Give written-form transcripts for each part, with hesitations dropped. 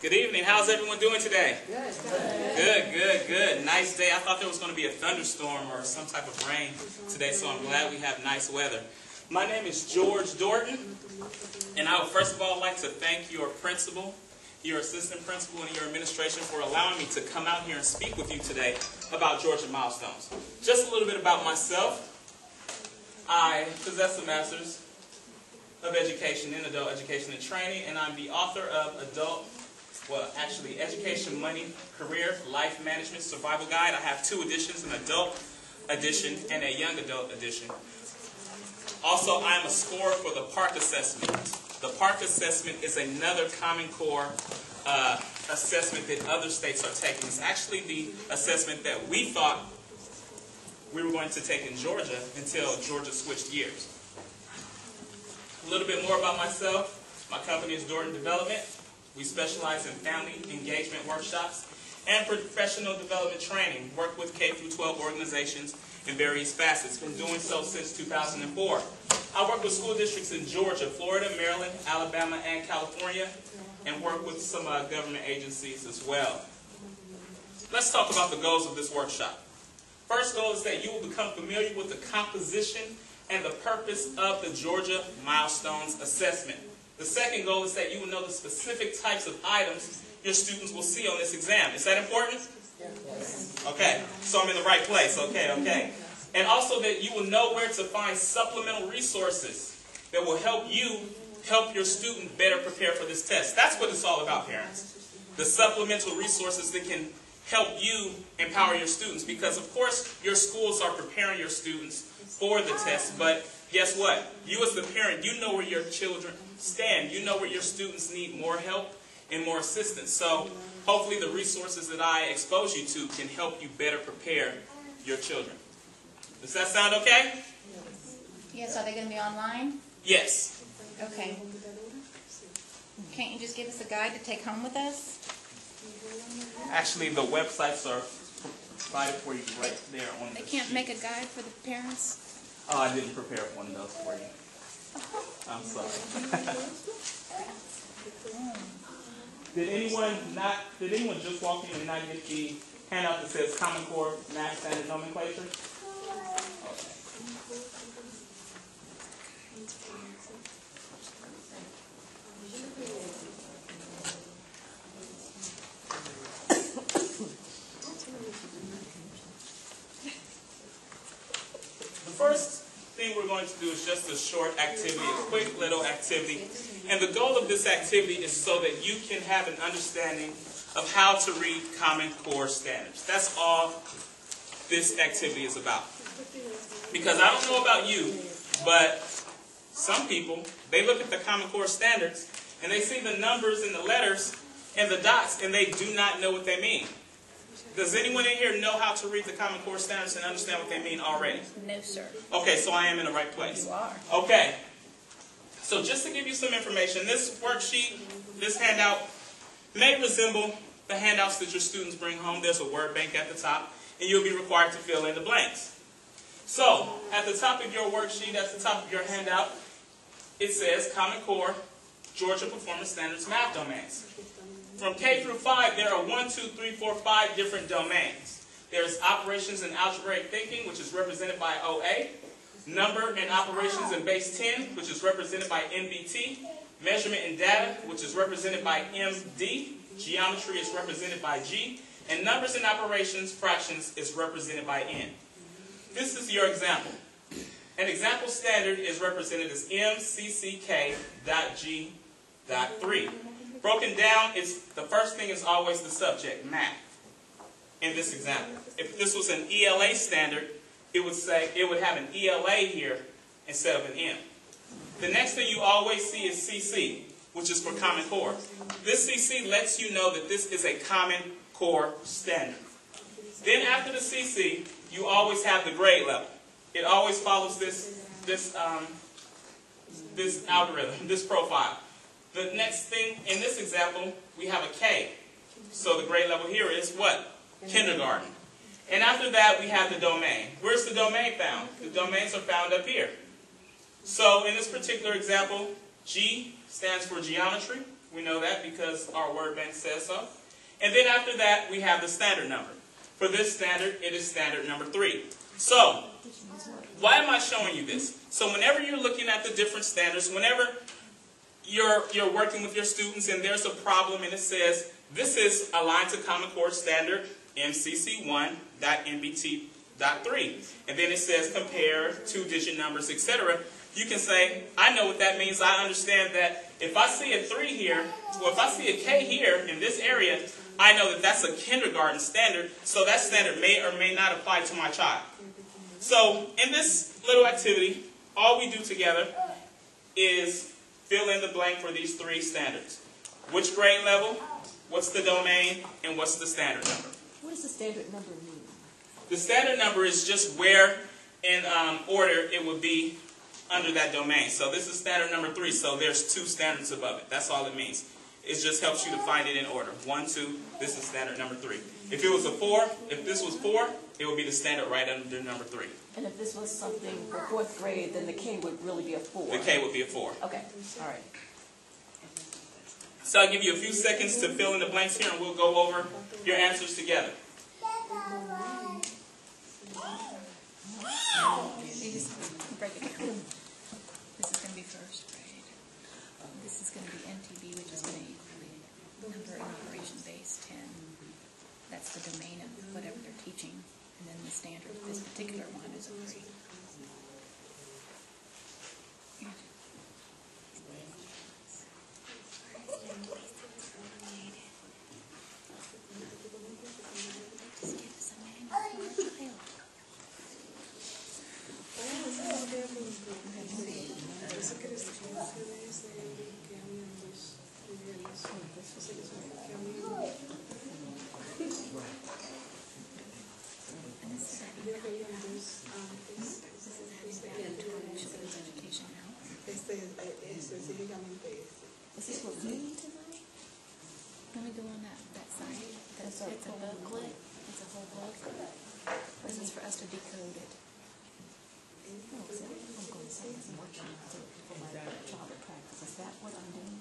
Good evening. How's everyone doing today? Good. Nice day. I thought there was going to be a thunderstorm or some type of rain today, so I'm glad we have nice weather. My name is George Dorton, and I would first of all like to thank your principal, your assistant principal, and your administration for allowing me to come out here and speak with you today about Georgia Milestones. Just a little bit about myself. I possess a master's of education in adult education and training, and I'm the author of Education, Money, Career, Life Management Survival Guide. I have 2 editions, an adult edition and a young adult edition. Also, I'm a scorer for the PARC assessment. The PARC assessment is another Common Core assessment that other states are taking. It's actually the assessment that we thought we were going to take in Georgia until Georgia switched gears. A little bit more about myself. My company is Dorton Development. We specialize in family engagement workshops and professional development training. Work with K-12 organizations in various facets. Been doing so since 2004. I work with school districts in Georgia, Florida, Maryland, Alabama, and California, and work with some government agencies as well. Let's talk about the goals of this workshop. First goal is that you will become familiar with the composition and the purpose of the Georgia Milestones assessment. The second goal is that you will know the specific types of items your students will see on this exam. Is that important? Yes. Okay, so I'm in the right place. Okay. And also that you will know where to find supplemental resources that will help you help your student better prepare for this test. That's what it's all about, parents. The supplemental resources that can help you empower your students, because of course your schools are preparing your students for the test, but guess what? You as the parent, you know where your children stand. You know where your students need more help and more assistance. So hopefully the resources that I expose you to can help you better prepare your children. Does that sound okay? Yes, are they going to be online? Yes. Okay. Can't you just give us a guide to take home with us? Actually, the websites are provided for you right there on the They can't sheet. make a guide for the parents? Oh, I didn't prepare one of those for you. I'm sorry. Did anyone just walk in and not get the handout that says Common Core Math Standard Nomenclature? Okay. The first thing we're going to do is just a short activity, a quick little activity. And the goal of this activity is so that you can have an understanding of how to read Common Core standards. That's all this activity is about. Because I don't know about you, but some people, they look at the Common Core standards and they see the numbers and the letters and the dots and they do not know what they mean. Does anyone in here know how to read the Common Core standards and understand what they mean already? No, sir. Okay, so I am in the right place. You are. Okay. So just to give you some information, this worksheet, this handout, may resemble the handouts that your students bring home. There's a word bank at the top, and you'll be required to fill in the blanks. So, at the top of your worksheet, at the top of your handout, it says Common Core Georgia Performance Standards Math Domains. From K through 5, there are 1, 2, 3, 4, 5 different domains. There's Operations and Algebraic Thinking, which is represented by OA. Number and Operations in Base 10, which is represented by NBT. Measurement and Data, which is represented by MD. Geometry is represented by G. And Numbers and Operations, Fractions, is represented by N. This is your example. An example standard is represented as MCCK.G.3. Broken down, the first thing is always the subject, math, in this example. If this was an ELA standard, it would have an ELA here instead of an M. The next thing you always see is CC, which is for Common Core. This CC lets you know that this is a Common Core standard. Then after the CC, you always have the grade level. It always follows this algorithm, this profile. The next thing, in this example, we have a K. So the grade level here is what? Kindergarten. And after that, we have the domain. Where's the domain found? The domains are found up here. So in this particular example, G stands for geometry. We know that because our word bank says so. And then after that, we have the standard number. For this standard, it is standard number 3. So, why am I showing you this? So whenever you're looking at the different standards, whenever you're working with your students and there's a problem and it says, this is aligned to Common Core Standard MCC 1.NBT.3. And then it says compare 2-digit numbers, etc. You can say, I know what that means. I understand that if I see a 3 here, or if I see a K here in this area, I know that that's a kindergarten standard, so that standard may or may not apply to my child. So in this little activity, all we do together is fill in the blank for these 3 standards. Which grade level, what's the domain, and what's the standard number? What does the standard number mean? The standard number is just where in order it would be under that domain. So this is standard number 3, so there's 2 standards above it. That's all it means. It just helps you to find it in order. 1, 2, this is standard number 3. If it was a 4, if this was 4, it would be the standard right under number 3. And if this was something for 4th grade, then the K would really be a 4. The K would be a 4. Okay, all right. So I'll give you a few seconds to fill in the blanks here, and we'll go over your answers together. Break it down. This is going to be 1st grade. This is going to be NTB, which is going to equal the number in operation base 10. That's the domain of whatever they're teaching. And then the standard, this particular one is a 3. Is this what we need to know? Let me go on that side. It's a booklet. It's a whole book. This is for us to decode it. No, so I'm going to say this workshop for my child at practice. Is that what I'm doing?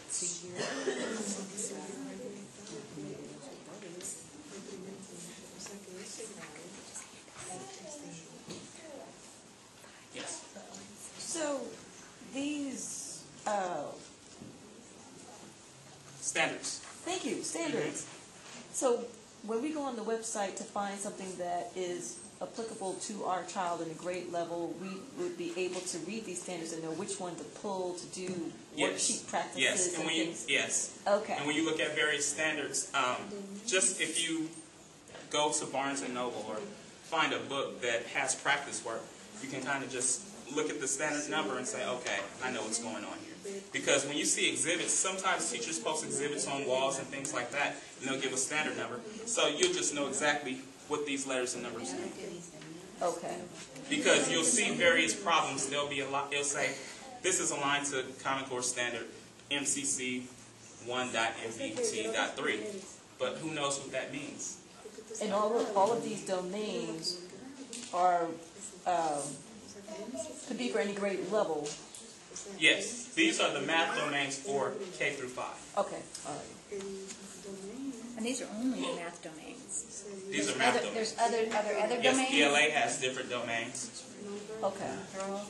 See here. Yes. So these Standards. thank you, standards. So when we go on the website to find something that is applicable to our child in a grade level, we would be able to read these standards and know which one to pull to do worksheet practices. Yes. And when you, things. yes. Okay. And when you look at various standards, just if you go to Barnes & Noble or find a book that has practice work, you can kind of just look at the standard number and say, okay, I know what's going on here. Because when you see exhibits, sometimes teachers post exhibits on walls and things like that, and they'll give a standard number. So you'll just know exactly what these letters and numbers mean. Okay. Because you'll see various problems. There'll be a lot. It'll say, this is aligned to Common Core Standard MCC 1.NBT.3. But who knows what that means? And all of these domains are could be for any grade level. Yes, these are the math domains for K through 5. Okay, all right. And these are only the math domains. These are math domains. There's other Yes, domains? ELA has different domains. Okay. They're all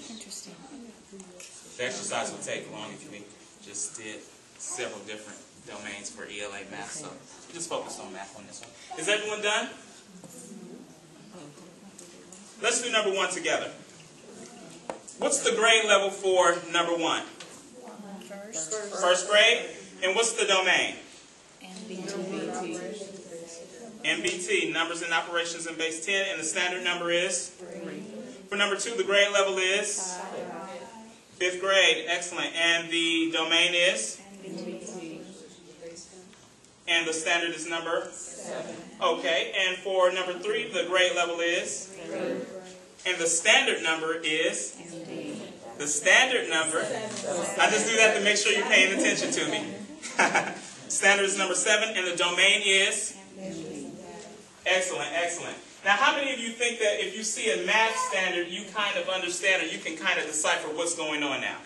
interesting. The exercise would take long if we just did several different domains for ELA math. So just focus on math on this one. Is everyone done? Let's do number 1 together. What's the grade level for number 1? First grade. And what's the domain? NBT, numbers and operations in base 10, and the standard number is? 3. For number 2, the grade level is? 5th grade, excellent. And the domain is? NBT. And the standard is number? 7. Okay, and for number 3, the grade level is? 3. And the standard number is? The standard number, I just do that to make sure you're paying attention to me. Standard is number 7, and the domain is? Excellent, excellent. Now, how many of you think that if you see a math standard, you kind of understand or you can kind of decipher what's going on now?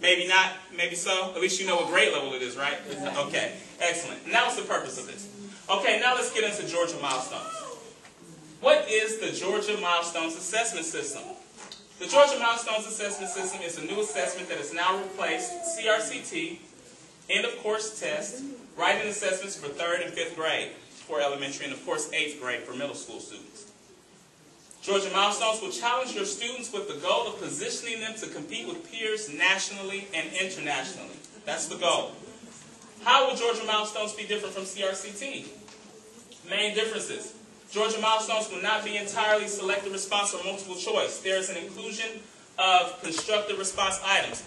Maybe not, maybe so. At least you know what grade level it is, right? Okay, excellent. And that was the purpose of this. Okay, now let's get into Georgia Milestones. What is the Georgia Milestones Assessment System? The Georgia Milestones Assessment System is a new assessment that has now replaced CRCT, end of course test, writing assessments for 3rd and 5th grade for elementary, and of course 8th grade for middle school students. Georgia Milestones will challenge your students with the goal of positioning them to compete with peers nationally and internationally. That's the goal. How will Georgia Milestones be different from CRCT? Main differences. Georgia Milestones will not be entirely selected response or multiple choice. There is an inclusion of constructive response items.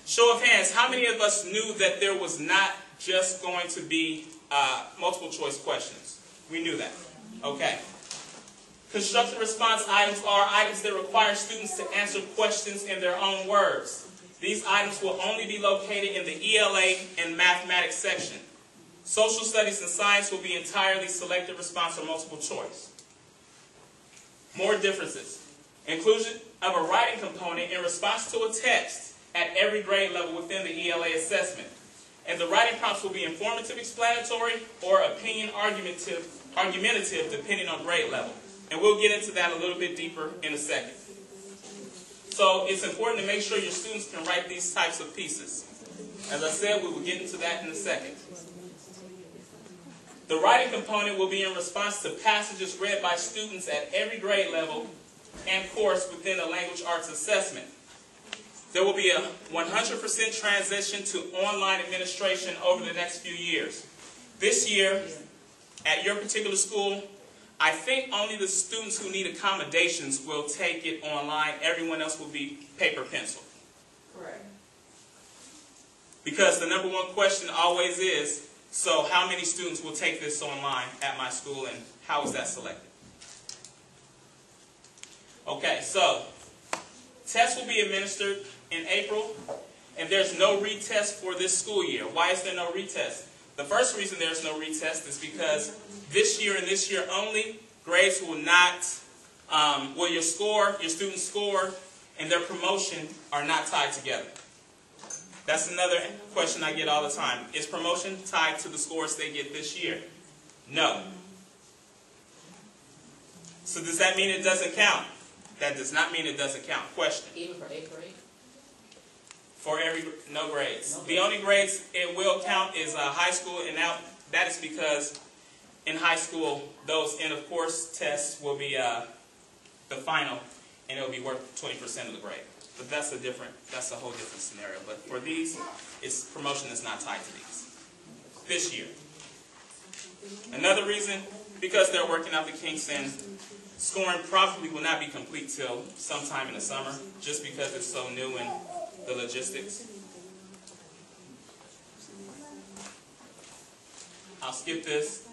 Show of hands, how many of us knew that there was not just going to be multiple choice questions? We knew that. Okay. Constructive response items are items that require students to answer questions in their own words. These items will only be located in the ELA and mathematics section. Social studies and science will be entirely selected response or multiple choice. More differences. Inclusion of a writing component in response to a text at every grade level within the ELA assessment. And the writing prompts will be informative, explanatory, or opinion argumentative depending on grade level. And we'll get into that a little bit deeper in a second. So it's important to make sure your students can write these types of pieces. As I said, we will get into that in a second. The writing component will be in response to passages read by students at every grade level and course within the language arts assessment. There will be a 100% transition to online administration over the next few years. This year, at your particular school, I think only the students who need accommodations will take it online. Everyone else will be paper pencil. Correct. Because the number one question always is, so how many students will take this online at my school and how is that selected? Okay, so tests will be administered in April and there's no retest for this school year. Why is there no retest? The first reason there's no retest is because this year and this year only, grades will not, your student's score and their promotion are not tied together. That's another question I get all the time. Is promotion tied to the scores they get this year? No. So does that mean it doesn't count? That does not mean it doesn't count. Question. Even for 8th grade? For no grades. The only grades it will count is high school, and now that is because in high school, those end of course tests will be the final, and it will be worth 20% of the grade. But that's a whole different scenario. But for these, promotion is not tied to these this year. Another reason, because they're working out the kinks and scoring probably will not be complete till sometime in the summer, just because it's so new in the logistics. I'll skip this.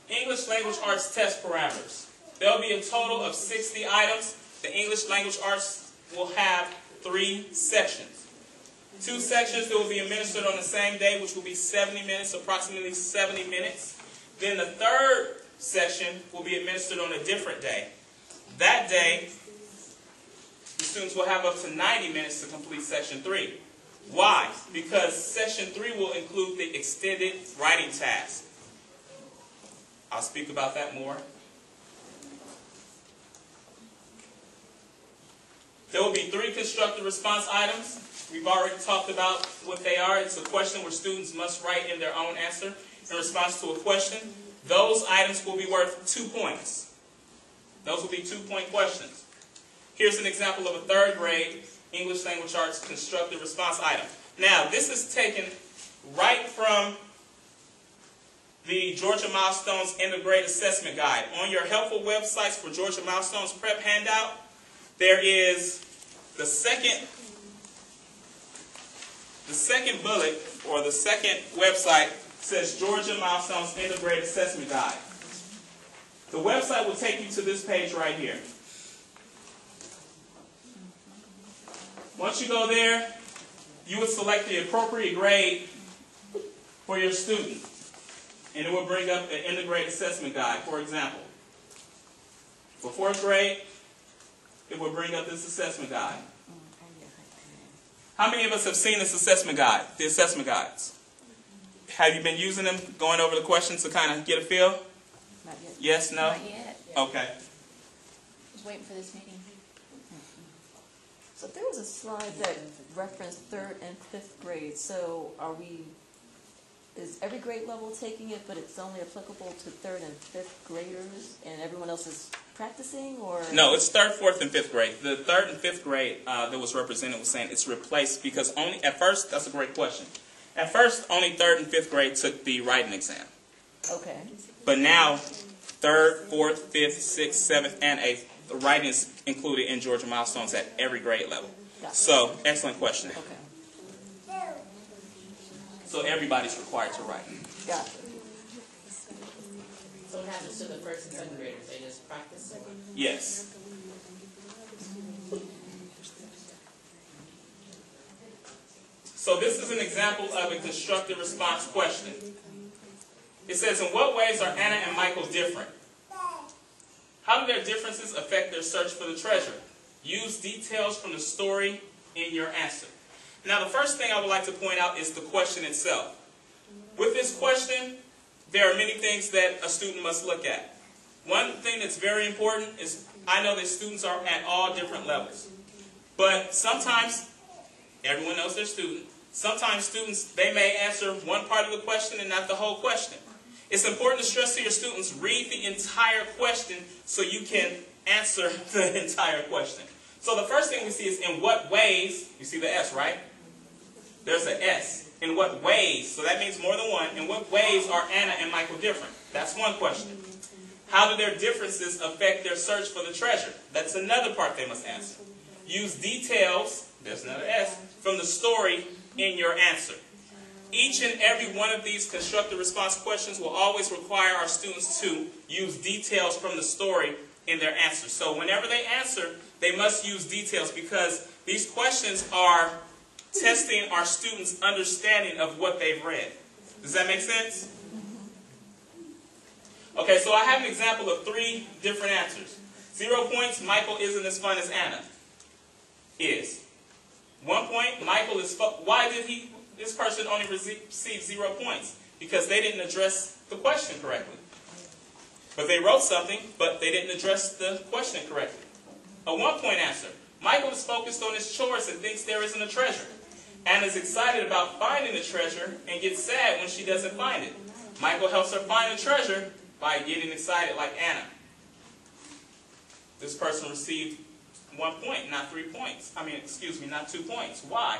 English language arts test parameters. There will be a total of 60 items. The English language arts will have 3 sections. 2 sections that will be administered on the same day, which will be 70 minutes, approximately 70 minutes. Then the 3rd section will be administered on a different day. That day, the students will have up to 90 minutes to complete section 3. Why? Because section 3 will include the extended writing task. I'll speak about that more. There will be 3 constructive response items. We've already talked about what they are. It's a question where students must write in their own answer in response to a question. Those items will be worth 2 points. Those will be 2-point questions. Here's an example of a 3rd grade English language arts constructive response item. Now, this is taken right from the Georgia Milestones End of Grade Assessment Guide. On your helpful websites for Georgia Milestones Prep handout, there is the second bullet, or the second website says Georgia Milestones End of Grade Assessment Guide. The website will take you to this page right here. Once you go there, you would select the appropriate grade for your student. And it will bring up an end of grade assessment guide, for example. For 4th grade, it will bring up this assessment guide. How many of us have seen this assessment guide, the assessment guides? Have you been using them, going over the questions to kind of get a feel? Not yet. Yes, no? Not yet. Okay. Just waiting for this meeting. So there was a slide that referenced 3rd and 5th grade. So is every grade level taking it, but it's only applicable to 3rd and 5th graders, and everyone else is practicing, or? No, it's 3rd, 4th, and 5th grade. The 3rd and 5th grade that was represented was saying it's replaced because only, at first, that's a great question. At first, only 3rd and 5th grade took the writing exam. Okay. But now, 3rd, 4th, 5th, 6th, 7th, and 8th, the writing is included in Georgia Milestones at every grade level. Gotcha. So, excellent question. Okay. So everybody's required to write. Gotcha. So what happens to the 1st and 2nd graders? They just practice? Yes. So this is an example of a constructive response question. It says, in what ways are Anna and Michael different? How do their differences affect their search for the treasure? Use details from the story in your answer. Now, the first thing I would like to point out is the question itself. With this question, there are many things that a student must look at. One thing that's very important is I know that students are at all different levels. But sometimes, everyone knows their student, sometimes students, they may answer one part of the question and not the whole question. It's important to stress to your students, read the entire question so you can answer the entire question. So the first thing we see is in what ways, you see the S, right? There's an S. In what ways, so that means more than one, in what ways are Anna and Michael different? That's one question. How do their differences affect their search for the treasure? That's another part they must answer. Use details, there's another S, from the story in your answer. Each and every one of these constructive response questions will always require our students to use details from the story in their answer. So whenever they answer, they must use details because these questions are testing our students' understanding of what they've read. Does that make sense? Okay, so I have an example of 3 different answers. 0 points, Michael isn't as fun as Anna is. 1 point, Michael is fun. Why did this person only receive 0 points? Because they didn't address the question correctly. But they wrote something, but they didn't address the question correctly. A 1 point answer. Michael is focused on his chores and thinks there isn't a treasure. Anna is excited about finding the treasure and gets sad when she doesn't find it. Michael helps her find the treasure by getting excited like Anna. This person received 1 point, not 3 points. Not 2 points. Why?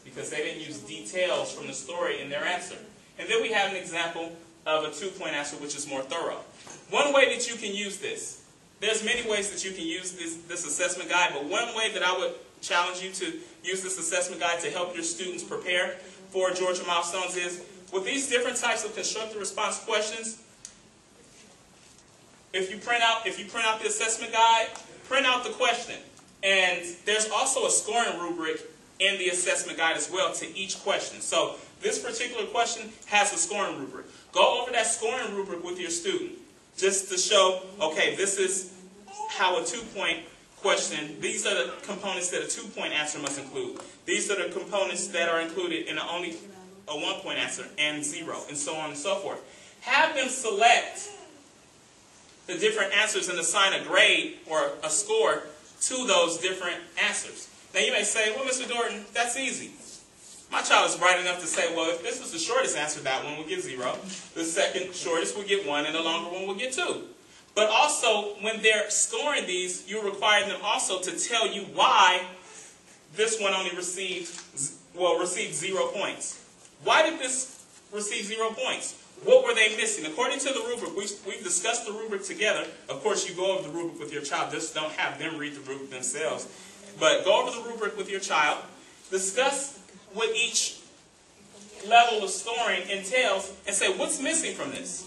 Because they didn't use details from the story in their answer. And then we have an example of a 2 point answer which is more thorough. One way that you can use this, there's many ways that you can use this assessment guide, but one way that I would challenge you to use this assessment guide to help your students prepare for Georgia Milestones is, with these different types of constructive response questions, if you print out the assessment guide, print out the question. And there's also a scoring rubric in the assessment guide as well to each question. So this particular question has a scoring rubric. Go over that scoring rubric with your student just to show, okay, this is how a 2 point question, these are the components that a 2 point answer must include. These are the components that are included in only a 1 point answer and 0, and so on and so forth. Have them select the different answers and assign a grade or a score to those different answers. Now you may say, well, Mr. Dorton, that's easy. My child is bright enough to say, well, if this was the shortest answer, that one will get 0. The second shortest will get 1, and the longer one will get 2. But also, when they're scoring these, you require them also to tell you why this one only received 0 points. Why did this receive 0 points? What were they missing? According to the rubric, we've discussed the rubric together. Of course, you go over the rubric with your child. Just don't have them read the rubric themselves. But go over the rubric with your child. Discuss what each level of scoring entails and say, what's missing from this?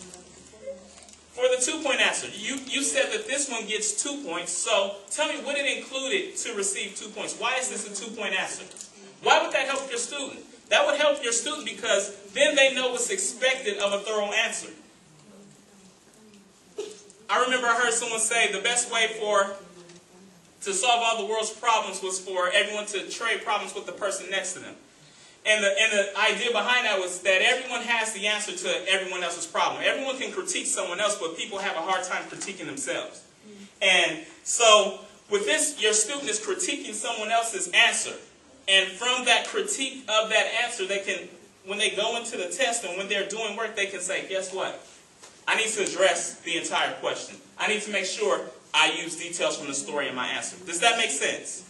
For the 2 point answer, you said that this one gets 2 points, so tell me what it included to receive 2 points. Why is this a 2 point answer? Why would that help your student? That would help your student because then they know what's expected of a thorough answer. I remember I heard someone say the best way to solve all the world's problems was for everyone to trade problems with the person next to them. And the idea behind that was that everyone has the answer to everyone else's problem. Everyone can critique someone else, but people have a hard time critiquing themselves. And so with this, your student is critiquing someone else's answer. And from that critique of that answer, they can, when they go into the test and when they're doing work, they can say, guess what? I need to address the entire question. I need to make sure I use details from the story in my answer. Does that make sense?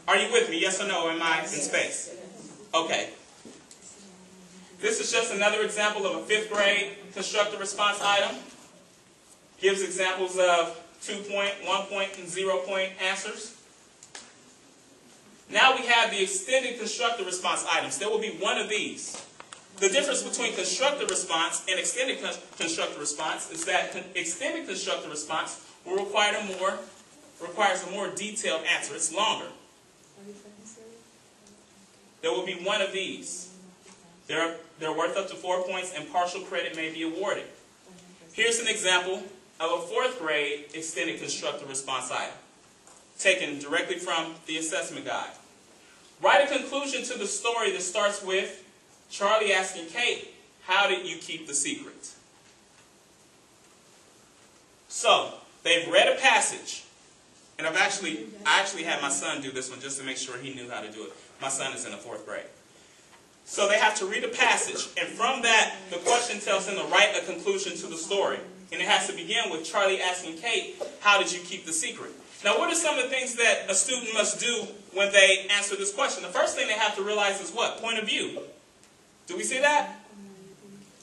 Are you with me? Yes or no? Am I in space? Okay. This is just another example of a 5th grade constructive response item. Gives examples of 2-point, 1-point, and 0-point answers. Now we have the extended constructive response items. There will be one of these. The difference between constructive response and extended constructive response is that extended constructive response will requires a more detailed answer. It's longer. There will be one of these. They're worth up to 4 points and partial credit may be awarded. Here's an example of a 4th grade extended constructive response item, taken directly from the assessment guide. Write a conclusion to the story that starts with Charlie asking Kate, how did you keep the secret? So, they've read a passage, and I actually had my son do this one just to make sure he knew how to do it. My son is in the 4th grade. So they have to read a passage, and from that, the question tells them to write a conclusion to the story. And it has to begin with Charlie asking Kate, how did you keep the secret? Now, what are some of the things that a student must do when they answer this question? The first thing they have to realize is what? Point of view. Do we see that?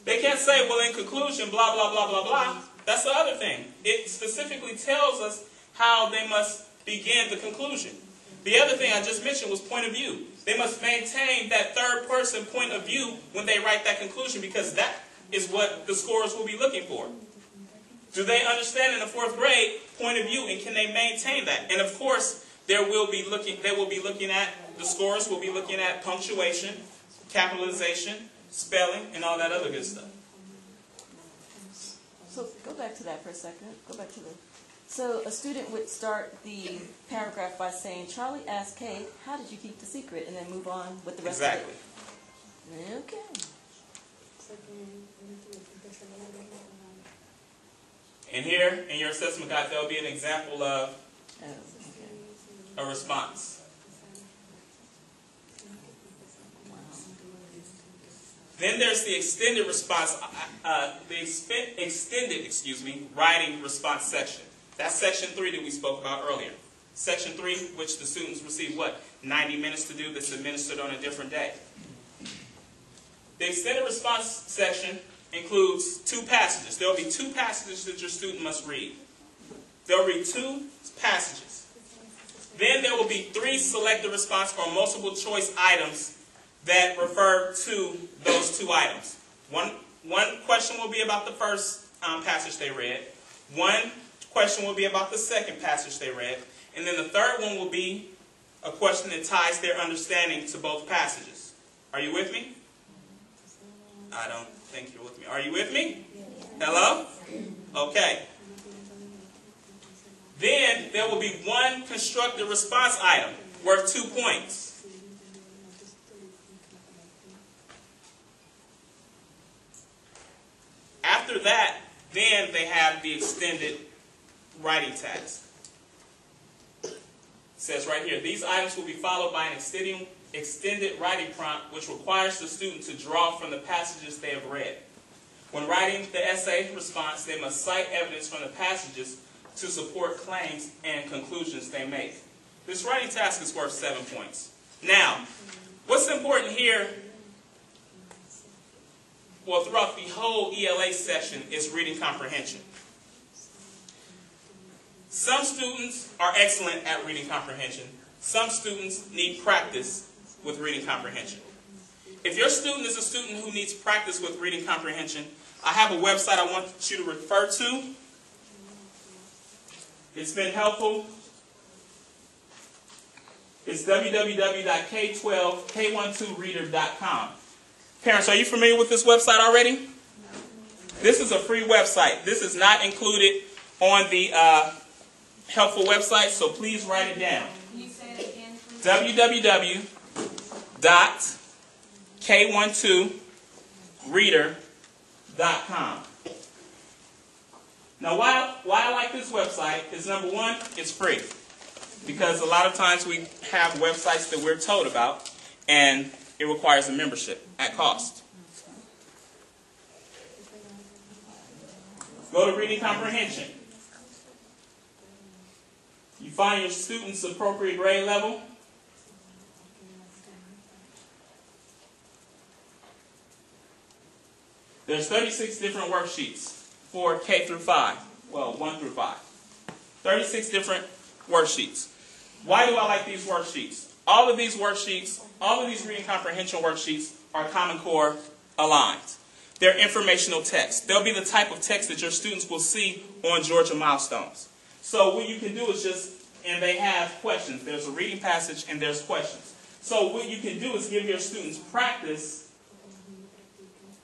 They can't say, well, in conclusion, blah, blah, blah, blah, blah. That's the other thing. It specifically tells us how they must begin the conclusion. The other thing I just mentioned was point of view. They must maintain that third-person point of view when they write that conclusion because that is what the scorers will be looking for. Do they understand in the 4th grade point of view, and can they maintain that? And of course, the scorers will be looking at punctuation, capitalization, spelling, and all that other good stuff. So go back to that for a second. So a student would start the paragraph by saying, Charlie asked Kate, how did you keep the secret? And then move on with the rest of it. Okay. And here, in your assessment guide, there will be an example of a response. Then there's the extended response, writing response section. That's section 3 that we spoke about earlier. Section 3, which the students receive what? 90 minutes to do, that's administered on a different day. The extended response section includes 2 passages. There will be 2 passages that your student must read. They'll read 2 passages. Then there will be 3 selected response or multiple choice items that refer to those 2 items. One question will be about the first passage they read. One question will be about the second passage they read. And then the third one will be a question that ties their understanding to both passages. Are you with me? I don't think you're with me. Are you with me? Hello? Okay. Then there will be 1 constructive response item worth 2 points. After that, then they have the extended writing task. It says right here, these items will be followed by an extended writing prompt which requires the student to draw from the passages they have read. When writing the essay response, they must cite evidence from the passages to support claims and conclusions they make. This writing task is worth 7 points. Now, what's important here, well, throughout the whole ELA session, is reading comprehension. Some students are excellent at reading comprehension. Some students need practice with reading comprehension. If your student is a student who needs practice with reading comprehension, I have a website I want you to refer to. It's been helpful. It's www.k12reader.com. Parents, are you familiar with this website already? This is a free website. This is not included on the helpful website, so please write it down. Can you say it again, please? www.k12reader.com. Now, why I like this website is, number one, it's free. Because a lot of times we have websites that we're told about, and it requires a membership at cost. Go to reading comprehension. You find your student's appropriate grade level. There's 36 different worksheets for K through 5. Well, 1 through 5. 36 different worksheets. Why do I like these worksheets? All of these worksheets, all of these reading comprehension worksheets are Common Core aligned. They're informational text. They'll be the type of text that your students will see on Georgia Milestones. So what you can do is and they have questions. There's a reading passage and there's questions. So what you can do is give your students practice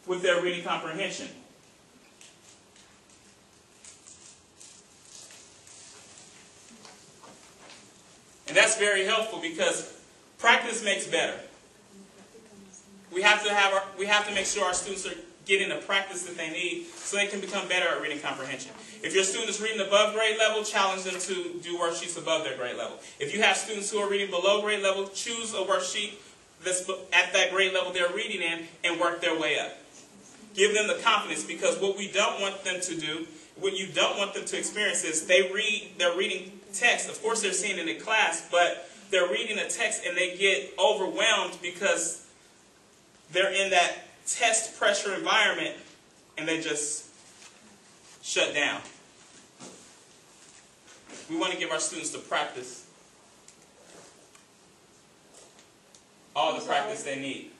with their reading comprehension. And that's very helpful because practice makes better. We have to make sure our students are getting the practice that they need so they can become better at reading comprehension. If your student is reading above grade level, challenge them to do worksheets above their grade level. If you have students who are reading below grade level, choose a worksheet that's at that grade level they're reading in and work their way up. Give them the confidence, because what we don't want them to do, what you don't want them to experience is they're reading text. Of course they're seeing it in class, but they're reading a text and they get overwhelmed because they're in that test pressure environment and they just shut down. We want to give our students the practice, all the practice they need.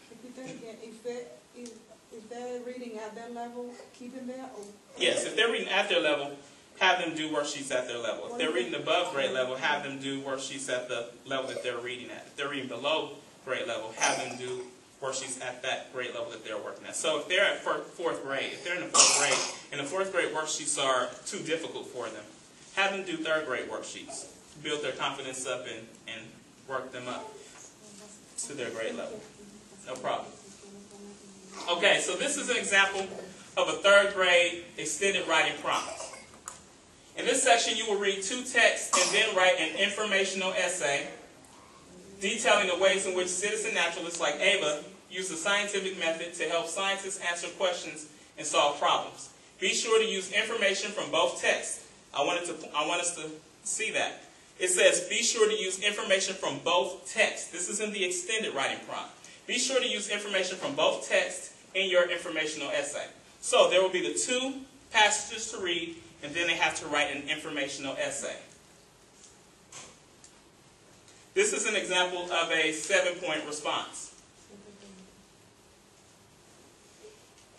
If they're reading at their level, keep them there? Or? Yes, if they're reading at their level, have them do worksheets at their level. If they're reading above grade level, have them do worksheets at the level that they're reading at. If they're reading below grade level, have them do worksheets at that grade level that they're working at. So if they're at fourth grade, if they're in the fourth grade, and the fourth grade worksheets are too difficult for them, have them do third grade worksheets. Build their confidence up and work them up to their grade level. No problem. Okay, so this is an example of a third grade extended writing prompt. In this section, you will read 2 texts and then write an informational essay detailing the ways in which citizen naturalists like Ava use the scientific method to help scientists answer questions and solve problems. Be sure to use information from both texts. I want us to see that. It says, be sure to use information from both texts. This is in the extended writing prompt. Be sure to use information from both texts in your informational essay. So there will be the 2 passages to read, and then they have to write an informational essay. This is an example of a 7-point response.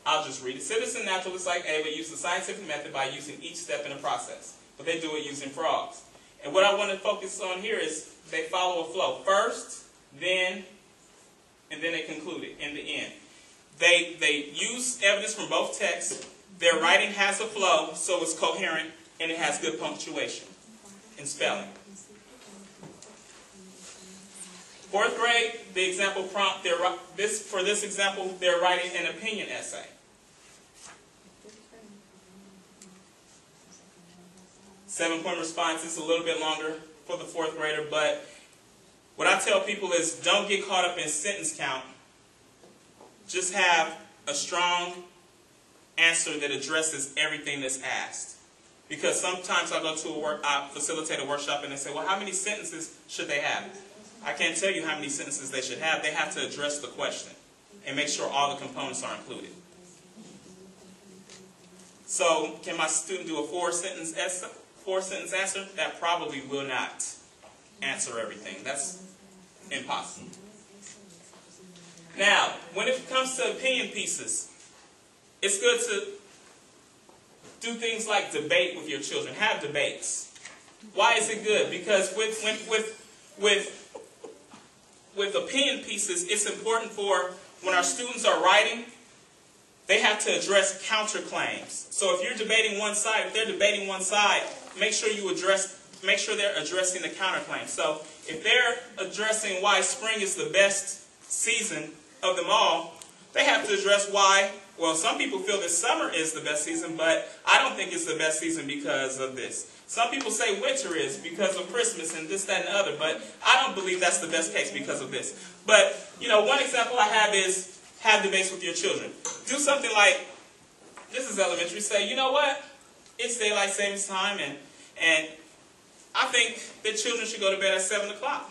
I'll just read it. Citizen naturalists like Ava use the scientific method by using each step in the process, but they do it using frogs. And what I want to focus on here is they follow a flow. First, then, and then they conclude it in the end. They use evidence from both texts. Their writing has a flow, so it's coherent, and it has good punctuation and spelling. 4th grade, the example prompt, for this example, they're writing an opinion essay. Seven-point response is a little bit longer for the 4th grader, but what I tell people is don't get caught up in sentence count. Just have a strong answer that addresses everything that's asked. Because sometimes I go to I facilitate a workshop and they say, well, how many sentences should they have? I can't tell you how many sentences they should have. They have to address the question and make sure all the components are included. So can my student do a 4-sentence answer? That probably will not answer everything. That's impossible. Now, when it comes to opinion pieces, it's good to do things like debate with your children. Have debates. Why is it good? Because with with opinion pieces, it's important for when our students are writing, they have to address counterclaims. So if you're debating one side, if they're debating one side, make sure they're addressing the counterclaim. So if they're addressing why spring is the best season of them all, they have to address why. Well, some people feel that summer is the best season, but I don't think it's the best season because of this. Some people say winter is because of Christmas and this, that, and the other, but I don't believe that's the best case because of this. But, one example I have is have debates with your children. Do something like, this is elementary, say, you know what? It's daylight savings time, and I think that children should go to bed at 7 o'clock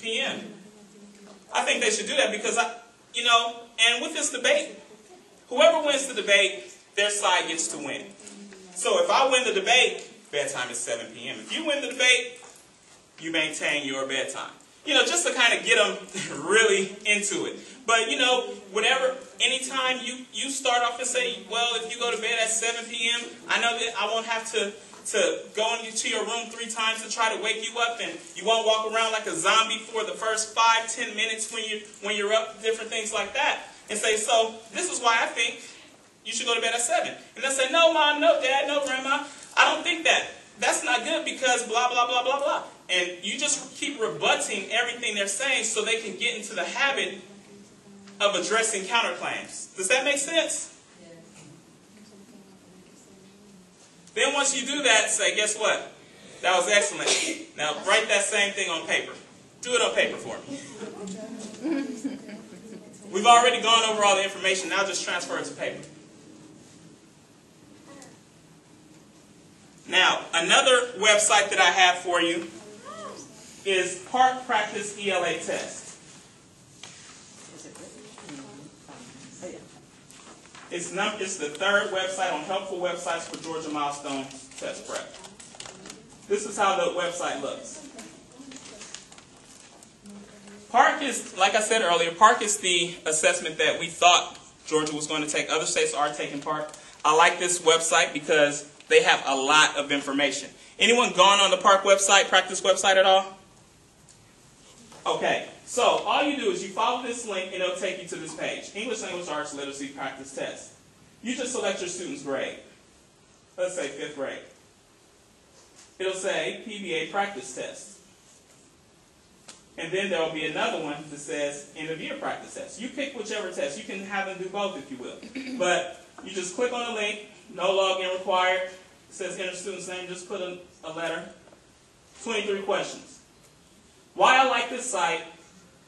p.m. I think they should do that because, and with this debate, whoever wins the debate, their side gets to win. So if I win the debate, bedtime is 7 p.m. If you win the debate, you maintain your bedtime. Just to kind of get them really into it. But, anytime you start off and say, well, if you go to bed at 7 p.m., I know that I won't have to go into your room 3 times to try to wake you up, and you won't walk around like a zombie for the first 5-10 minutes when you're up, different things like that. And say, so this is why I think you should go to bed at 7. And they'll say, no, Mom, no, Dad, no, Grandma, I don't think that. That's not good because blah, blah, blah, blah, blah. And you just keep rebutting everything they're saying so they can get into the habit of addressing counterclaims. Does that make sense? Then once you do that, say, guess what? That was excellent. Now write that same thing on paper. Do it on paper for me. We've already gone over all the information. Now just transfer it to paper. Now, another website that I have for you is Park Practice ELA Test. It's the third website on helpful websites for Georgia Milestones test prep. This is how the website looks. Park is, like I said earlier, Park is the assessment that we thought Georgia was going to take. Other states are taking Park. I like this website because they have a lot of information. Anyone gone on the Park website, practice website at all? Okay, so all you do is you follow this link and it'll take you to this page. English, Language Arts, Literacy, Practice Test. You just select your student's grade. Let's say 5th grade. It'll say PBA Practice Test. And then there will be another one that says end of year practice test. You pick whichever test. You can have them do both if you will. But you just click on the link. No login required. It says enter student's name. Just put a letter. 23 questions. Why I like this site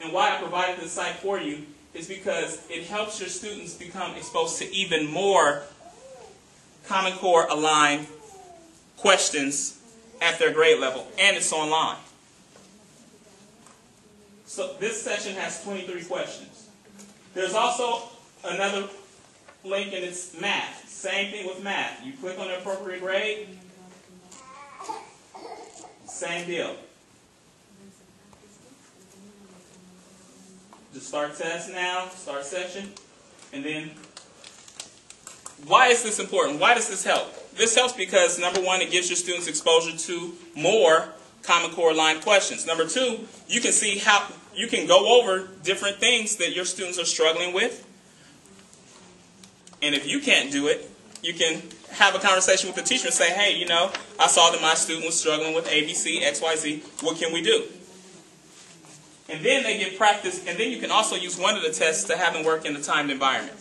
and why I provided this site for you is because it helps your students become exposed to even more Common Core aligned questions at their grade level. And it's online. So this section has 23 questions. There's also another link and it's math. Same thing with math. You click on the appropriate grade. Same deal. Just start test now, start section. And then, why is this important? Why does this help? This helps because, number one, it gives your students exposure to more Common Core aligned questions. Number two, you can see how you can go over different things that your students are struggling with. And if you can't do it, you can have a conversation with the teacher and say, hey, I saw that my student was struggling with ABC, XYZ. What can we do? And then they get practice, and then you can also use one of the tests to have them work in a timed environment.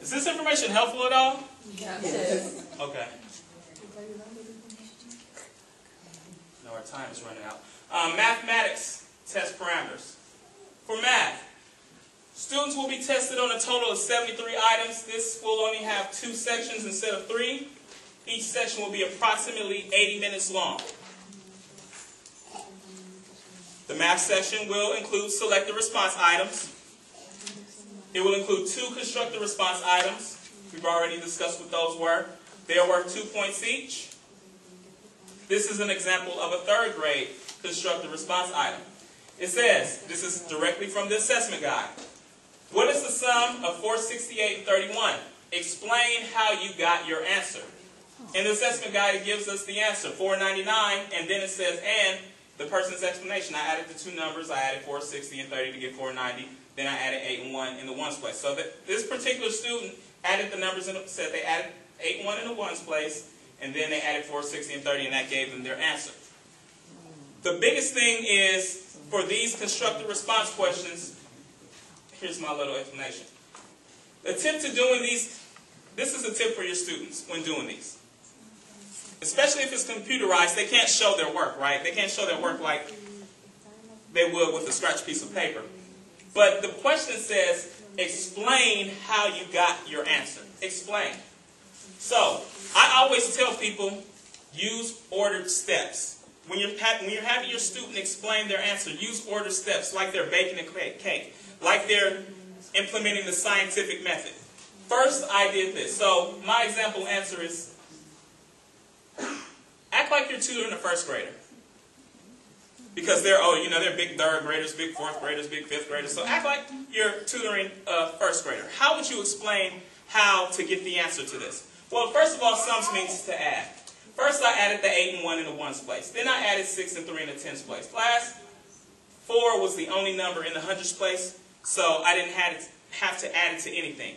Is this information helpful at all? Yes. Okay. No, our time is running out. Mathematics test parameters. For math, students will be tested on a total of 73 items. This will only have 2 sections instead of 3. Each section will be approximately 80 minutes long. The math section will include selected response items. It will include 2 constructed response items. We've already discussed what those were. They are worth 2 points each. This is an example of a 3rd grade constructed response item. It says, this is directly from the assessment guide. What is the sum of 468 and 31? Explain how you got your answer. In the assessment guide, it gives us the answer, 499, and then it says, and the person's explanation. I added the two numbers. I added 460 and 30 to get 490. Then I added 8 and 1 in the ones place. So this particular student added the numbers and said they added 8 and 1 in the ones place, and then they added 460 and 30, and that gave them their answer. The biggest thing is, for these constructive response questions, here's my little explanation. The tip to doing these, this is a tip for your students when doing these. Especially if it's computerized, they can't show their work, right? They can't show their work like they would with a scratch piece of paper. But the question says, explain how you got your answer. Explain. So, I always tell people, use ordered steps. When you're having your student explain their answer, use ordered steps, like they're baking a cake, like they're implementing the scientific method. First, I did this. So, my example answer is, act like you're tutoring a first grader. Because they're big third graders, big fourth graders, big fifth graders. So act like you're tutoring a first grader. How would you explain how to get the answer to this? Well, first of all, sums means to add. First, I added the 8 and 1 in the ones place. Then I added 6 and 3 in the tens place. Class, 4 was the only number in the hundreds place, so I didn't have to add it to anything.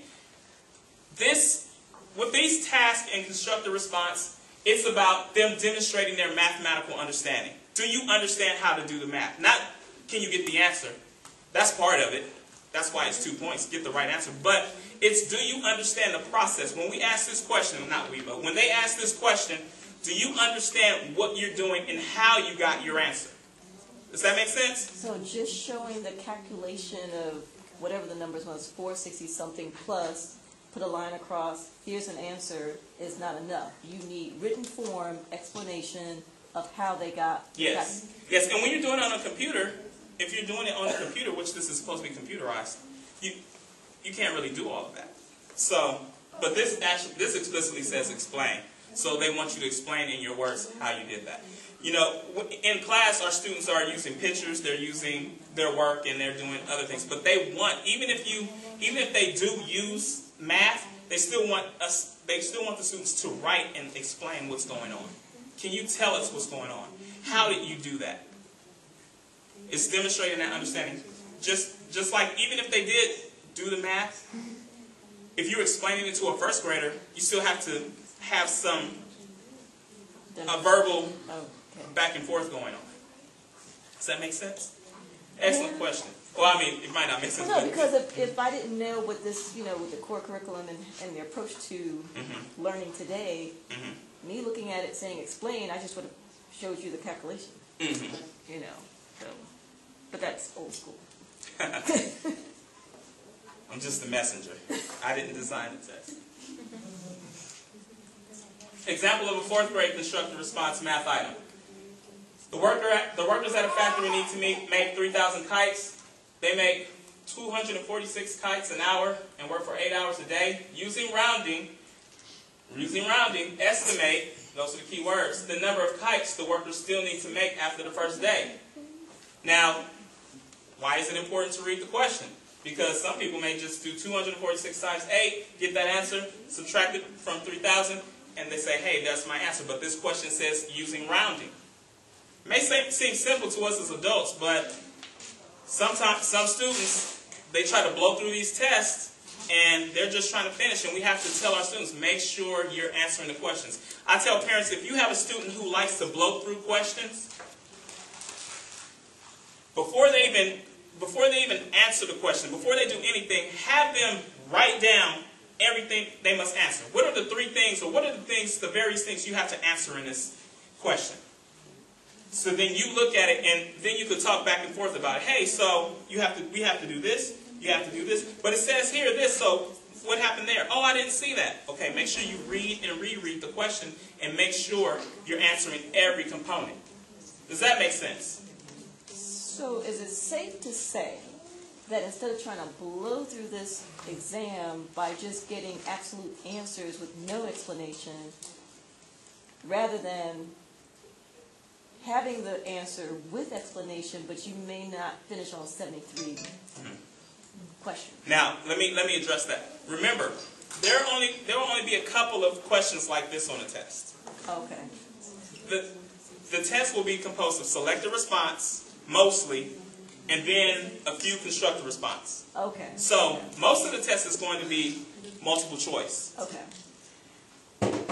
With these tasks and constructive response, it's about them demonstrating their mathematical understanding. Do you understand how to do the math? Not, can you get the answer? That's part of it. That's why it's 2 points, get the right answer. But it's, do you understand the process? When we ask this question, but when they ask this question, do you understand what you're doing and how you got your answer? Does that make sense? So just showing the calculation of whatever the numbers was, 460 something plus, put a line across, here's an answer, is not enough. You need written form, explanation of how they got. Yes. Yes, and when you're doing it on a computer, if you're doing it on a computer, which this is supposed to be computerized, you can't really do all of that. So, but this explicitly says explain. So they want you to explain in your words how you did that. You know, in class, our students are using pictures, they're using their work, and they're doing other things. But they want, even if they do use math, they still want the students to write and explain what's going on. Can you tell us what's going on? How did you do that? It's demonstrating that understanding. Just like even if they did do the math, if you're explaining it to a first grader, you still have to have some verbal back and forth going on. Does that make sense? Excellent question. Well, I mean, it might not make sense. Well, no, because if I didn't know what this, with the core curriculum and the approach to learning today, me looking at it saying explain, I just would have showed you the calculation. So, but that's old school. I'm just the messenger. I didn't design the test. Example of a fourth grade constructive response math item. The workers at a factory need to make 3,000 kites. They make 246 kites an hour and work for 8 hours a day. Using rounding, estimate, those are the key words, the number of kites the workers still need to make after the first day. Now, why is it important to read the question? Because some people may just do 246 times 8, get that answer, subtract it from 3,000, and they say, hey, that's my answer. But this question says using rounding. It may seem simple to us as adults, but sometimes some students, they try to blow through these tests, and they're just trying to finish, and we have to tell our students, make sure you're answering the questions. I tell parents, if you have a student who likes to blow through questions, before they even answer the question, before they do anything, have them write down everything they must answer. What are the three things, or what are the various things you have to answer in this question? So then you look at it, and then you could talk back and forth about it. Hey, so we have to do this, you have to do this, but it says here this, so what happened there? Oh, I didn't see that. Okay, make sure you read and reread the question, and make sure you're answering every component. Does that make sense? So is it safe to say that instead of trying to blow through this exam by just getting absolute answers with no explanation, rather than having the answer with explanation, but you may not finish on 73, question. Now, let me address that. Remember, there will only be a couple of questions like this on the test. Okay. The test will be composed of selected response, mostly, and then a few constructed response. Okay. So, most of the test is going to be multiple choice. Okay.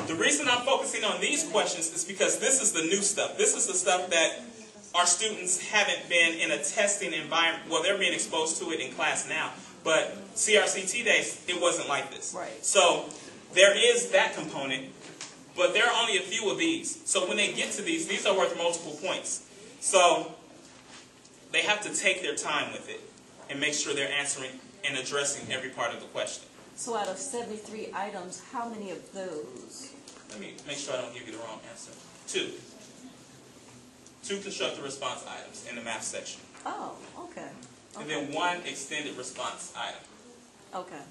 The reason I'm focusing on these questions is because this is the new stuff. This is the stuff that our students haven't been in a testing environment. Well, they're being exposed to it in class now. But CRCT days, it wasn't like this. Right. So there is that component, but there are only a few of these. So when they get to these are worth multiple points. So they have to take their time with it and make sure they're answering and addressing every part of the question. So out of 73 items, how many of those? Let me make sure I don't give you the wrong answer. 2. 2 constructed response items in the math section. Oh, okay. And then 1 extended response item. Okay.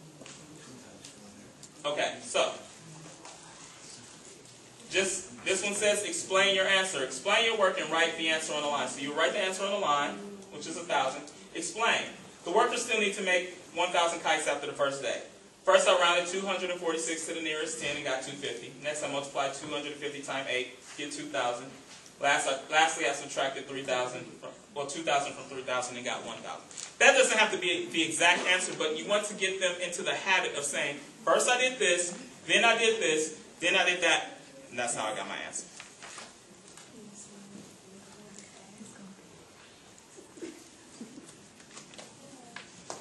Okay, so just this one says explain your answer. Explain your work and write the answer on the line. So you write the answer on the line, which is 1,000. Explain. The workers still need to make 1,000 kites after the first day. First, I rounded 246 to the nearest 10 and got 250. Next, I multiplied 250 times 8, get 2,000. Lastly, I subtracted 2,000 from 3,000 and got 1,000. That doesn't have to be the exact answer, but you want to get them into the habit of saying, first I did this, then I did this, then I did that, and that's how I got my answer.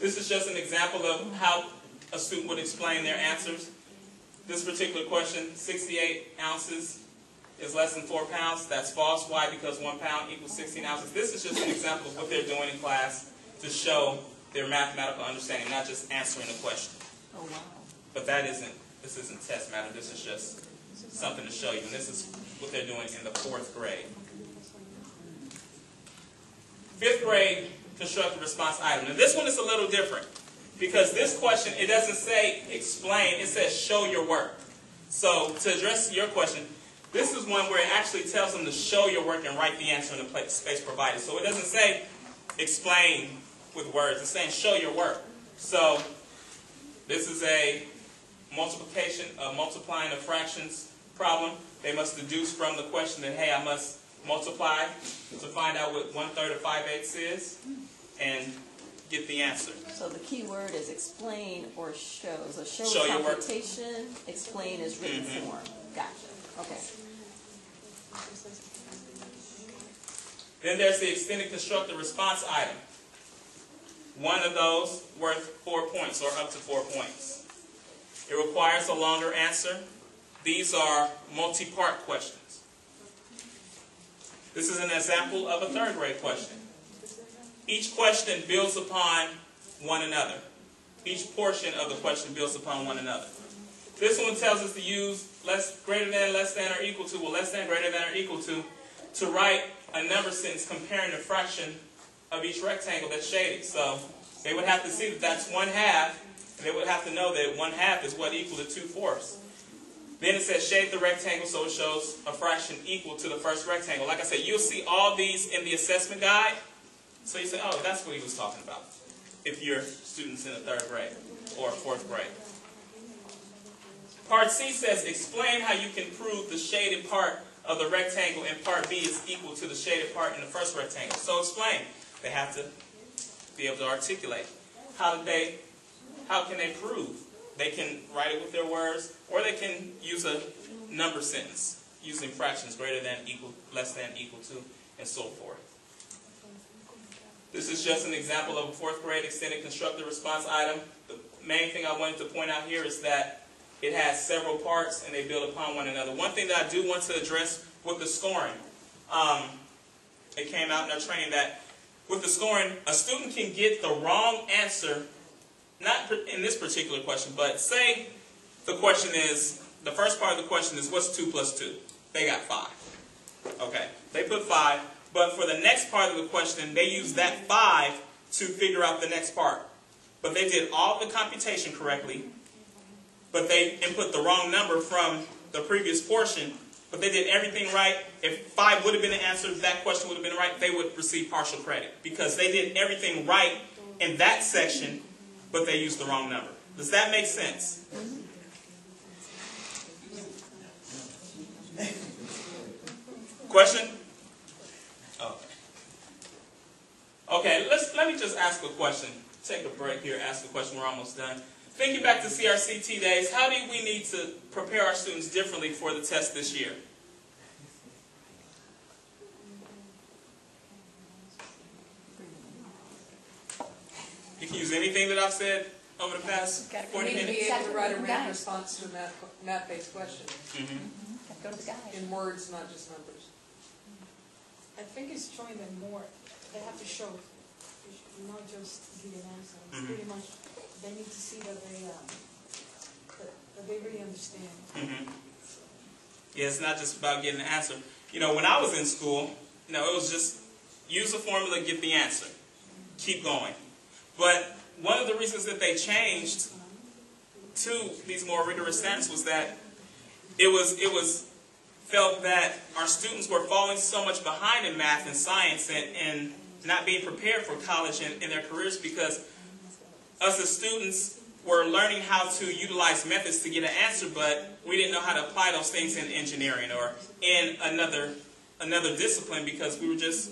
This is just an example of how a student would explain their answers. This particular question, 68 ounces is less than 4 pounds. That's false. Why? Because 1 pound equals 16 ounces. This is just an example of what they're doing in class to show their mathematical understanding, not just answering a question. Oh, wow. But this isn't test matter. This is just something to show you. And this is what they're doing in the 4th grade. 5th grade constructed response item. Now this one is a little different because this question, it doesn't say explain, it says show your work. So to address your question, this is one where it actually tells them to show your work and write the answer in the space provided. So it doesn't say explain with words, it's saying show your work. So this is a multiplying of fractions problem. They must deduce from the question that, hey, I must multiply to find out what 1/3 of 5/8 is and get the answer. So the key word is explain or show. So show is Show your work. computation, explain is written form. Gotcha. Okay. Then there's the extended constructed response item. One of those worth 4 points or up to 4 points. It requires a longer answer. These are multi-part questions. This is an example of a 3rd grade question. Each question builds upon one another. Each portion of the question builds upon one another. This one tells us to use greater than, less than, or equal to, or less than, greater than, or equal to write a number sentence comparing the fraction of each rectangle that's shaded. So they would have to see that that's 1/2, and they would have to know that 1/2 is what equal to 2/4. Then it says shade the rectangle so it shows a fraction equal to the first rectangle. Like I said, you'll see all these in the assessment guide. So you say, oh, that's what he was talking about, if you're students in the 3rd grade or 4th grade. Part C says explain how you can prove the shaded part of the rectangle in part B is equal to the shaded part in the first rectangle. So explain. They have to be able to articulate. How can they prove? They can write it with their words, or they can use a number sentence using fractions greater than, equal, less than, equal to, and so forth. This is just an example of a 4th grade extended constructed response item. The main thing I wanted to point out here is that it has several parts and they build upon one another. One thing that I do want to address with the scoring, it came out in our training that with the scoring, a student can get the wrong answer, not in this particular question, but say the question is, the first part of the question is, what's 2 plus 2? They got 5. Okay, they put 5, but for the next part of the question, they use that 5 to figure out the next part. But they did all the computation correctly, but they input the wrong number from the previous portion, but they did everything right. If 5 would have been the answer, that question would have been right, they would receive partial credit because they did everything right in that section, but they used the wrong number. Does that make sense? Question? Okay, let me just ask a question. Take a break here, ask a question, we're almost done. Thinking back to CRCT days, how do we need to prepare our students differently for the test this year? You can use anything that I've said over the past 40 minutes. Be able to write a written response to a math-based question Go to the guide. in words, not just numbers. I think it's showing them more, they have to show, not just give an answer. It's pretty much, they need to see that they really understand. Yeah, it's not just about getting an answer. You know, when I was in school, it was just use a formula, get the answer. Keep going. But one of the reasons that they changed to these more rigorous standards was that it was felt that our students were falling so much behind in math and science and not being prepared for college and their careers, because us as students were learning how to utilize methods to get an answer, but we didn't know how to apply those things in engineering or in another discipline, because we were just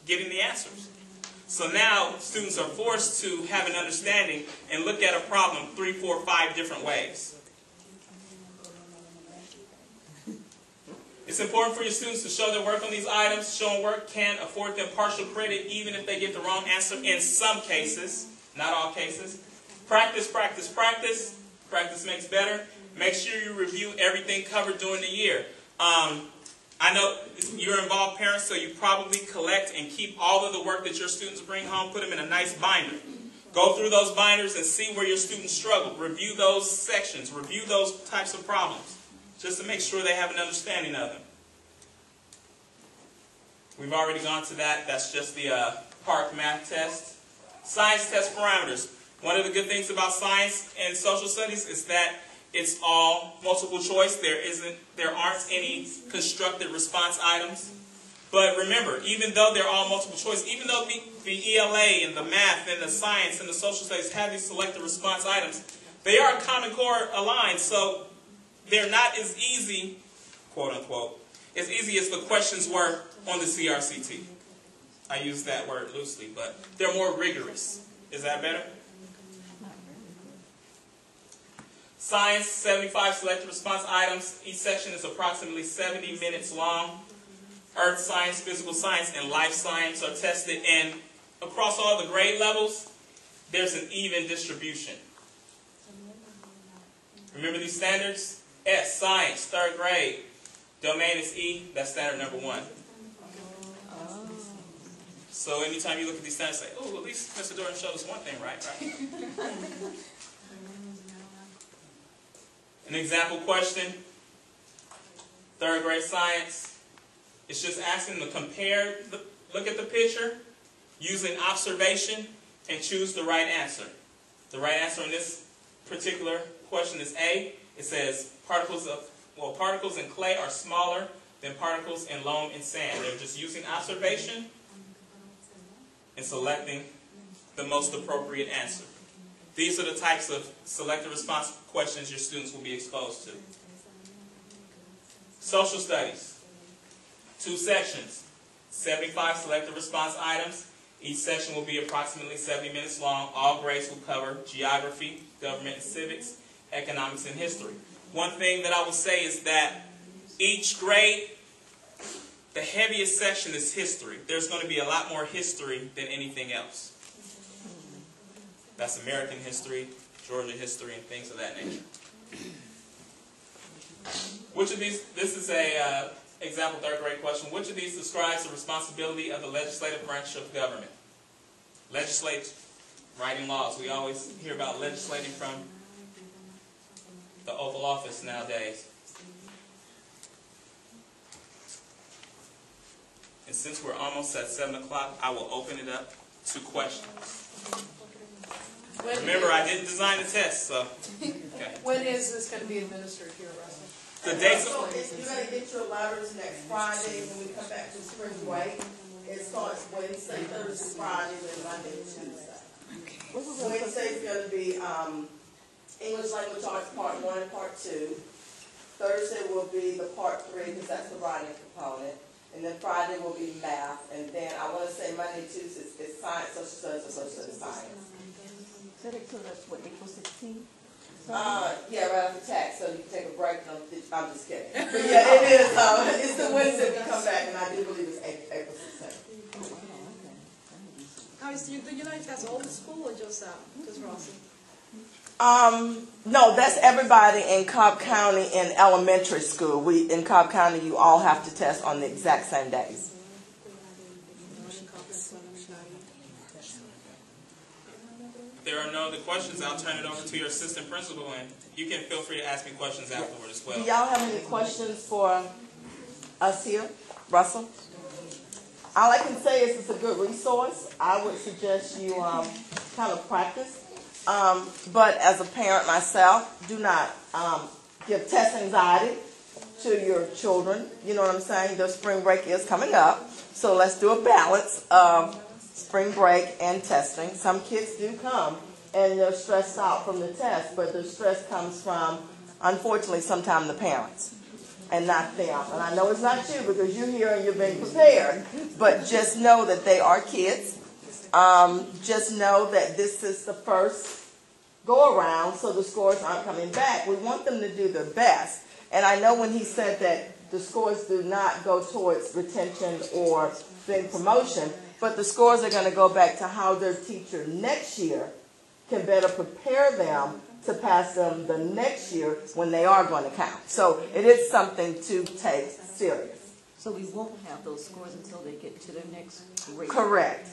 getting the answers. So now students are forced to have an understanding and look at a problem 3, 4, 5 different ways. It's important for your students to show their work on these items. Showing work can afford them partial credit even if they get the wrong answer in some cases, not all cases. Practice, practice, practice. Practice makes better. Make sure you review everything covered during the year. I know you're involved parents, so you probably collect and keep all of the work that your students bring home, put them in a nice binder. Go through those binders and see where your students struggle. Review those sections. Review those types of problems, just to make sure they have an understanding of them. We've already gone to that. That's just the PARCC math test. Science test parameters. One of the good things about science and social studies is that it's all multiple choice. There aren't any constructed response items. But remember, even though they're all multiple choice, even though the ELA and the math and the science and the social studies have these selected response items, they are Common Core aligned, so they're not as easy, quote unquote, as easy as the questions were on the CRCT. I use that word loosely, but they're more rigorous. Is that better? Science, 75 selected response items. Each section is approximately 70 minutes long. Earth science, physical science, and life science are tested. And across all the grade levels, there's an even distribution. Remember these standards? S, science, 3rd grade. Domain is E, that's standard number 1. So anytime you look at these standards, say, oh, at least Mr. Dorton showed us one thing, right? An example question, 3rd grade science. It's just asking them to compare, look at the picture, using observation, and choose the right answer. The right answer in this particular question is A. It says particles in clay are smaller than particles in loam and sand. They're just using observation and selecting the most appropriate answer. These are the types of selected response questions your students will be exposed to. Social studies. 2 sections. 75 selected response items. Each section will be approximately 70 minutes long. All grades will cover geography, government and civics, economics, and history. One thing that I will say is that each grade, the heaviest section is history. There's going to be a lot more history than anything else. That's American history, Georgia history, and things of that nature. Which of these, this is a example 3rd grade question. Which of these describes the responsibility of the legislative branch of government? Legislate, writing laws. We always hear about legislating from the Oval Office nowadays. And since we're almost at 7 o'clock, I will open it up to questions. Remember, I didn't design the test, so. Okay. When is this going to be administered here, Russell? The dates. So you're going to get your letters next Friday when we come back to spring break. It starts Wednesday, Thursday, Friday, then Monday, Tuesday. Wednesday's gonna be, English language arts part 1 and part 2. Thursday will be the part 3, because that's the writing component. And then Friday will be math. And then I want to say Monday, Tuesday is science, social studies, or social studies science. So that's what, April 16th? Yeah, right after tax, so you can take a break. I'm just kidding. But yeah, it is. It's the Wednesday we come back, and I do believe it's April 16th. Do you know if that's all the school or just Rossi? No, that's everybody in Cobb County in elementary school. In Cobb County, you all have to test on the exact same days. If there are no other questions, I'll turn it over to your assistant principal, and you can feel free to ask me questions afterward as well. Do y'all have any questions for us here? Russell? All I can say is it's a good resource. I would suggest you kind of practice. But as a parent myself, do not give test anxiety to your children. You know what I'm saying? Their spring break is coming up. So let's do a balance of spring break and testing. Some kids do come and they're stressed out from the test, but the stress comes from, unfortunately, sometimes the parents and not them. And I know it's not you because you're here and you're being prepared, but just know that they are kids. Just know that this is the first go around, so the scores aren't coming back. We want them to do their best. And I know when he said that the scores do not go towards retention or being promotion, but the scores are going to go back to how their teacher next year can better prepare them to pass them the next year when they are going to count. So it is something to take serious. So we won't have those scores until they get to their next grade. Correct.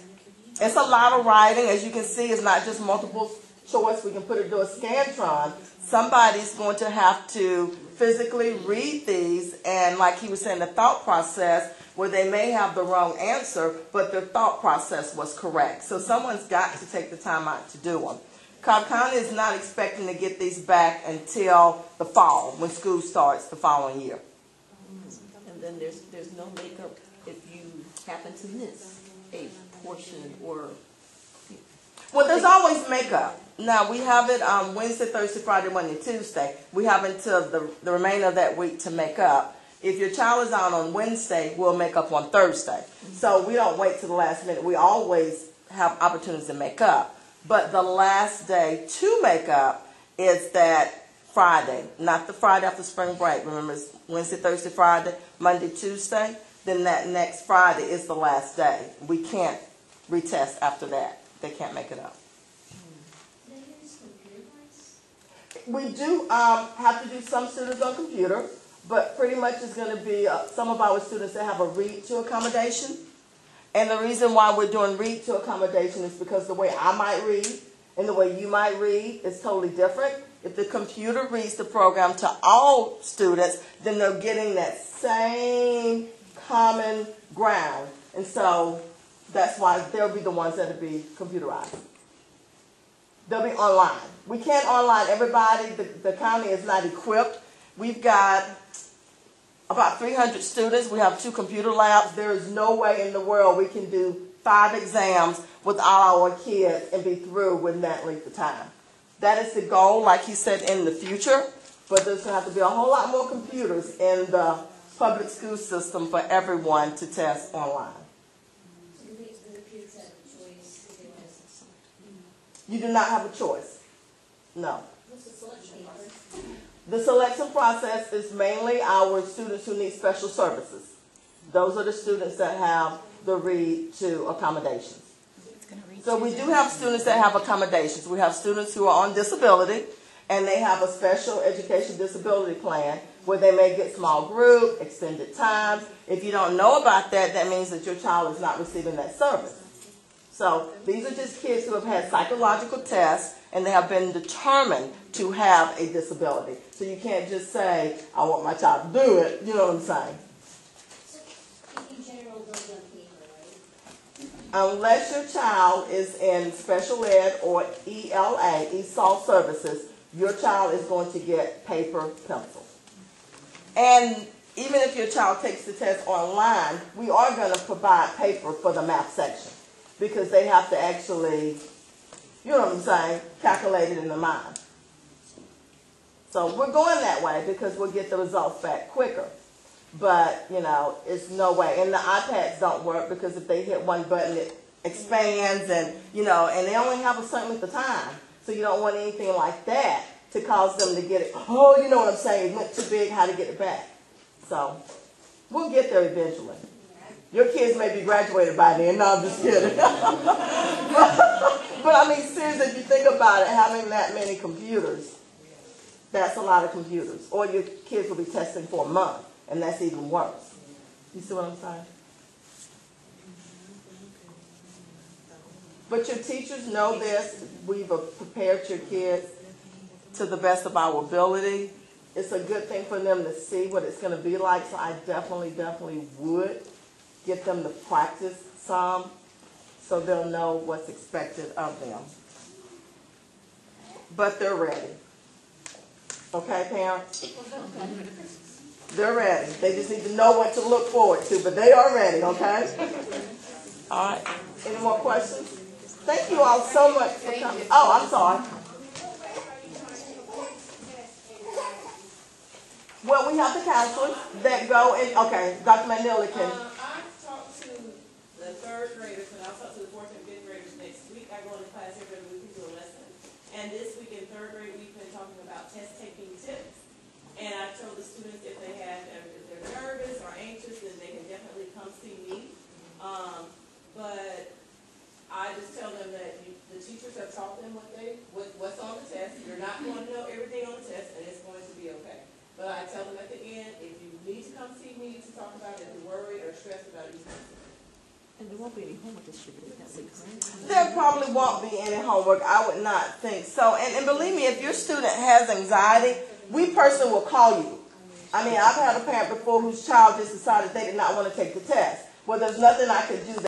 It's a lot of writing. As you can see, it's not just multiple choice. We can put it to a Scantron. Somebody's going to have to physically read these, and like he was saying, the thought process where they may have the wrong answer, but their thought process was correct. So someone's got to take the time out to do them. Cobb County is not expecting to get these back until the fall, when school starts the following year. And then there's no makeup if you happen to miss a portion or... Well, there's always makeup. Now, we have it Wednesday, Thursday, Friday, Monday, Tuesday. We have until the remainder of that week to make up. If your child is out on Wednesday, we'll make up on Thursday. So we don't wait till the last minute. We always have opportunities to make up. But the last day to make up is that Friday, not the Friday after spring break. Remember, it's Wednesday, Thursday, Friday, Monday, Tuesday. Then that next Friday is the last day. We can't retest after that. They can't make it up. We do have to do some students on computer, but pretty much it's going to be some of our students that have a read-to accommodation. And the reason why we're doing read-to accommodation is because the way I might read and the way you might read is totally different. If the computer reads the program to all students, then they're getting that same common ground. And so that's why they'll be the ones that will be computerized. They'll be online. We can't online everybody. The county is not equipped. We've got about 300 students. We have 2 computer labs. There is no way in the world we can do 5 exams with all our kids and be through within that length of time. That is the goal, like he said, in the future. But there's going to have to be a whole lot more computers in the public school system for everyone to test online. You do not have a choice. No. The selection process is mainly our students who need special services. Those are the students that have the read-to accommodations. So we do have students that have accommodations. We have students who are on disability, and they have a special education disability plan where they may get small group, extended time. If you don't know about that, that means that your child is not receiving that service. So these are just kids who have had psychological tests and they have been determined to have a disability. So you can't just say, I want my child to do it. You know what I'm saying? So in general, those on paper, right? Unless your child is in special ed or ELA, ESOL services, your child is going to get paper pencil. And even if your child takes the test online, we are going to provide paper for the math section, because they have to actually you know what I'm saying, calculated in the mind. So we're going that way because we'll get the results back quicker. But, you know, it's no way. And the iPads don't work because if they hit one button, it expands and, you know, and they only have a certain length of time. So you don't want anything like that to cause them to get it, oh, you know what I'm saying, it went too big, how to get it back. So we'll get there eventually. Your kids may be graduated by then. No, I'm just kidding. But I mean, seriously, if you think about it, having that many computers, that's a lot of computers. Or your kids will be testing for a month, and that's even worse. You see what I'm saying? But your teachers know this. We've prepared your kids to the best of our ability. It's a good thing for them to see what it's going to be like, so I definitely would get them to practice some so they'll know what's expected of them. But they're ready. Okay, parents? They're ready. They just need to know what to look forward to, but they are ready, okay? All right. Any more questions? Thank you all so much for coming. Oh, I'm sorry. Well, we have the counselors that go and, okay, Dr. Manila can. I talked to the third graders and I'll talk to the fourth and fifth graders next week. I go into class every week and do a lesson. And this week in third grade, we've been talking about test taking tips. And I told the students if they're nervous or anxious, then they can definitely come see me. But I just tell them that the teachers have taught them what's on the test. You're not going to know everything on the test, and it's going to be okay. But I tell them at the end, if you need to come see me to talk about it, if you're worried or stressed about it, you can. And there won't be any homework distributed that week, correct? There probably won't be any homework. I would not think so. And believe me, if your student has anxiety, we personally will call you. I mean, I've had a parent before whose child just decided they did not want to take the test. Well, there's nothing I could do.